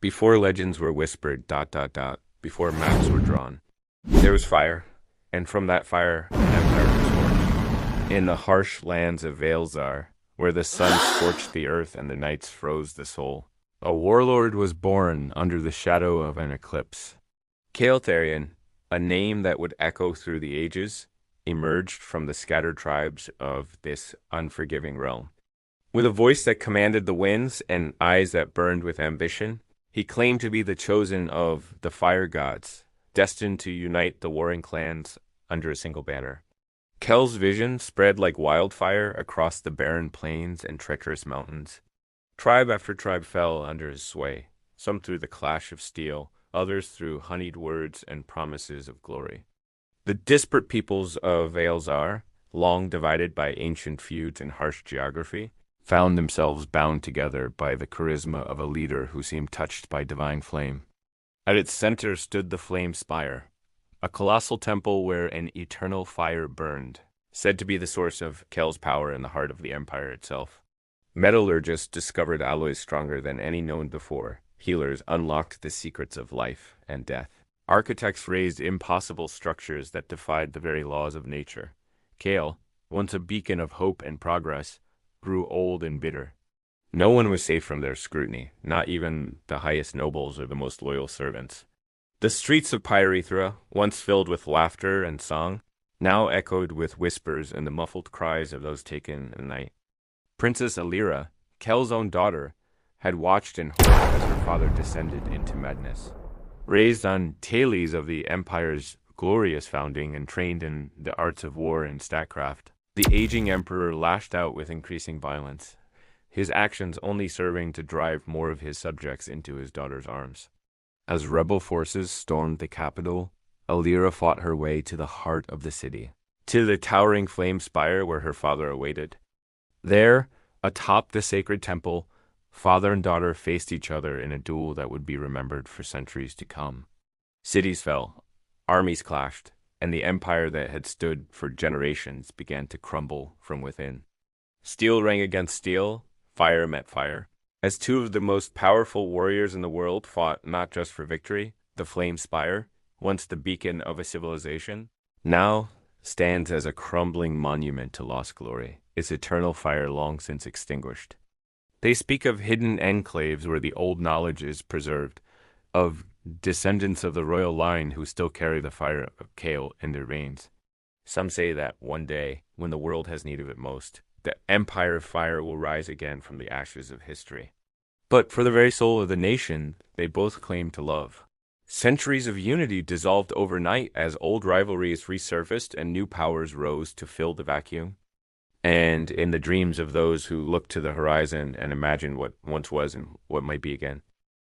Before legends were whispered, before maps were drawn. There was fire, and from that fire, an empire was born. In the harsh lands of Vaelzar, where the sun scorched the earth and the nights froze the soul, a warlord was born under the shadow of an eclipse. Kael Tharion, a name that would echo through the ages, emerged from the scattered tribes of this unforgiving realm. With a voice that commanded the winds and eyes that burned with ambition, he claimed to be the chosen of the fire gods, destined to unite the warring clans under a single banner. Kel's vision spread like wildfire across the barren plains and treacherous mountains. Tribe after tribe fell under his sway, some through the clash of steel, others through honeyed words and promises of glory. The disparate peoples of Vaelzar, long divided by ancient feuds and harsh geography, found themselves bound together by the charisma of a leader who seemed touched by divine flame. At its center stood the Flame Spire, a colossal temple where an eternal fire burned, said to be the source of Kel's power in the heart of the empire itself. Metallurgists discovered alloys stronger than any known before. Healers unlocked the secrets of life and death. Architects raised impossible structures that defied the very laws of nature. Kael, once a beacon of hope and progress, grew old and bitter. No one was safe from their scrutiny, not even the highest nobles or the most loyal servants. The streets of Pyrethra, once filled with laughter and song, now echoed with whispers and the muffled cries of those taken in the night. Princess Alira, Kel's own daughter, had watched in horror as her father descended into madness. Raised on tales of the empire's glorious founding and trained in the arts of war and statecraft, the aging emperor lashed out with increasing violence, his actions only serving to drive more of his subjects into his daughter's arms. As rebel forces stormed the capital, Alira fought her way to the heart of the city, to the towering flame spire where her father awaited. There, atop the sacred temple, father and daughter faced each other in a duel that would be remembered for centuries to come. Cities fell, armies clashed, and the empire that had stood for generations began to crumble from within. Steel rang against steel, fire met fire. As two of the most powerful warriors in the world fought not just for victory, the Flame Spire, once the beacon of a civilization, now stands as a crumbling monument to lost glory, its eternal fire long since extinguished. They speak of hidden enclaves where the old knowledge is preserved, of descendants of the royal line who still carry the fire of Kael in their veins. Some say that one day, when the world has need of it most, the empire of fire will rise again from the ashes of history. But for the very soul of the nation, they both claim to love. Centuries of unity dissolved overnight as old rivalries resurfaced and new powers rose to fill the vacuum. And in the dreams of those who look to the horizon and imagine what once was and what might be again.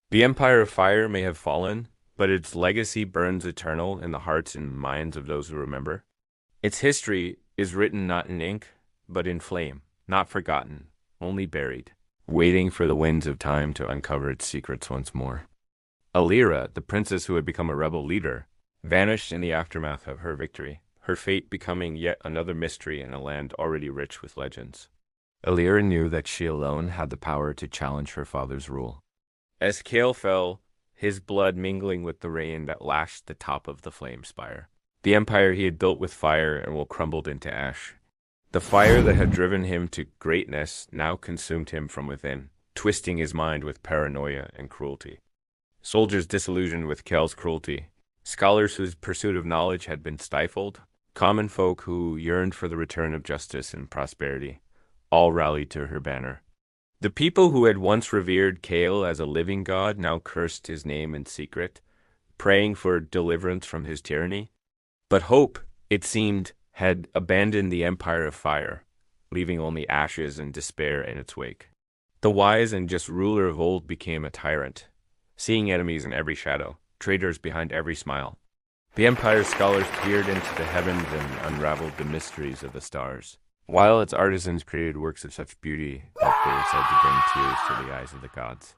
The Empire of Fire may have fallen, but its legacy burns eternal in the hearts and minds of those who remember. Its history is written not in ink, but in flame, not forgotten, only buried, waiting for the winds of time to uncover its secrets once more. Alira, the princess who had become a rebel leader, vanished in the aftermath of her victory, her fate becoming yet another mystery in a land already rich with legends. Alira knew that she alone had the power to challenge her father's rule. As Kael fell, his blood mingling with the rain that lashed the top of the Flame Spire, the empire he had built with fire and will crumbled into ash. The fire that had driven him to greatness now consumed him from within, twisting his mind with paranoia and cruelty. Soldiers disillusioned with Kael's cruelty, scholars whose pursuit of knowledge had been stifled, common folk who yearned for the return of justice and prosperity, all rallied to her banner. The people who had once revered Kael as a living god now cursed his name in secret, praying for deliverance from his tyranny. But hope, it seemed, had abandoned the empire of fire, leaving only ashes and despair in its wake. The wise and just ruler of old became a tyrant, seeing enemies in every shadow, traitors behind every smile. The empire's scholars peered into the heavens and unraveled the mysteries of the stars, while its artisans created works of such beauty that they were said to bring tears to the eyes of the gods.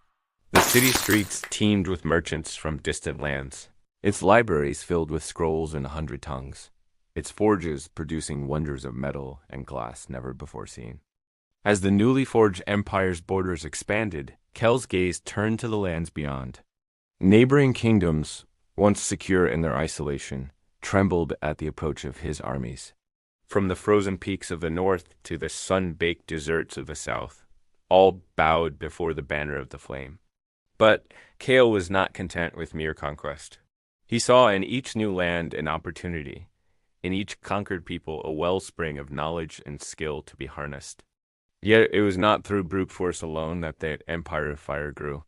The city streets teemed with merchants from distant lands, its libraries filled with scrolls in 100 tongues, its forges producing wonders of metal and glass never before seen. As the newly forged empire's borders expanded, Kael's gaze turned to the lands beyond. Neighboring kingdoms, once secure in their isolation, trembled at the approach of his armies. From the frozen peaks of the north to the sun-baked deserts of the south, all bowed before the banner of the flame. But Kael was not content with mere conquest. He saw in each new land an opportunity, in each conquered people a wellspring of knowledge and skill to be harnessed. Yet it was not through brute force alone that the Empire of Fire grew.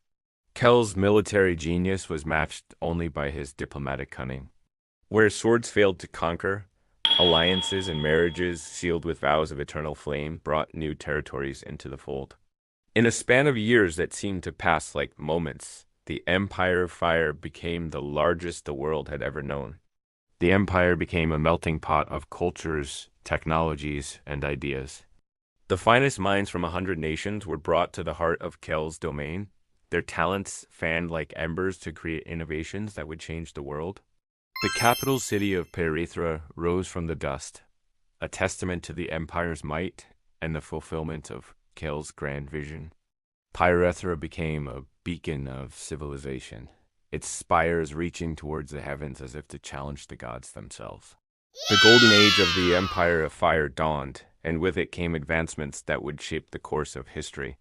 Kael's military genius was matched only by his diplomatic cunning. Where swords failed to conquer, alliances and marriages sealed with vows of eternal flame brought new territories into the fold. In a span of years that seemed to pass like moments, the Empire of Fire became the largest the world had ever known. The Empire became a melting pot of cultures, technologies, and ideas. The finest minds from 100 nations were brought to the heart of Kael's domain, their talents fanned like embers to create innovations that would change the world. The capital city of Perithra rose from the dust, a testament to the Empire's might and the fulfillment of Kael's grand vision. Perithra became a beacon of civilization, its spires reaching towards the heavens as if to challenge the gods themselves. The golden age of the Empire of Fire dawned, and with it came advancements that would shape the course of history.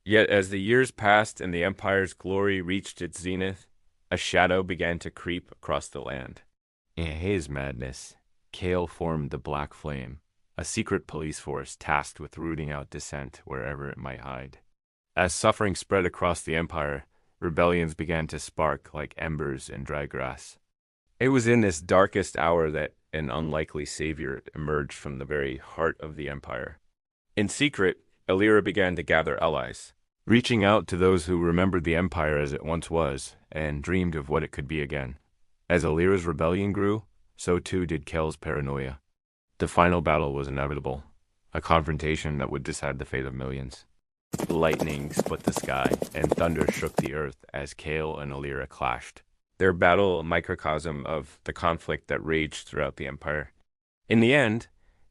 Yet as the years passed and the Empire's glory reached its zenith, a shadow began to creep across the land. In his madness, Kael formed the Black Flame, a secret police force tasked with rooting out dissent wherever it might hide. As suffering spread across the Empire, rebellions began to spark like embers in dry grass. It was in this darkest hour that an unlikely savior emerged from the very heart of the Empire. In secret, Alira began to gather allies, reaching out to those who remembered the Empire as it once was and dreamed of what it could be again. As Alira's rebellion grew, so too did Kael's paranoia. The final battle was inevitable, a confrontation that would decide the fate of millions. Lightning split the sky, and thunder shook the earth as Kael and Alira clashed, their battle a microcosm of the conflict that raged throughout the Empire. In the end,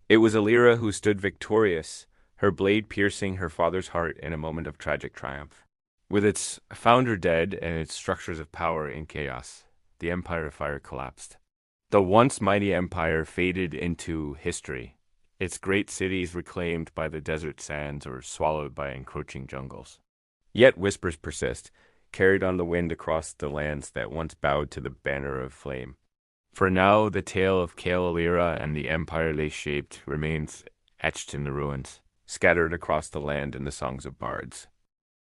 it was Alira who stood victorious, her blade piercing her father's heart in a moment of tragic triumph. With its founder dead and its structures of power in chaos, the Empire of Fire collapsed. The once mighty empire faded into history, its great cities reclaimed by the desert sands or swallowed by encroaching jungles. Yet whispers persist, carried on the wind across the lands that once bowed to the banner of flame. For now, the tale of Kael Alira and the empire they shaped remains etched in the ruins, scattered across the land in the songs of bards.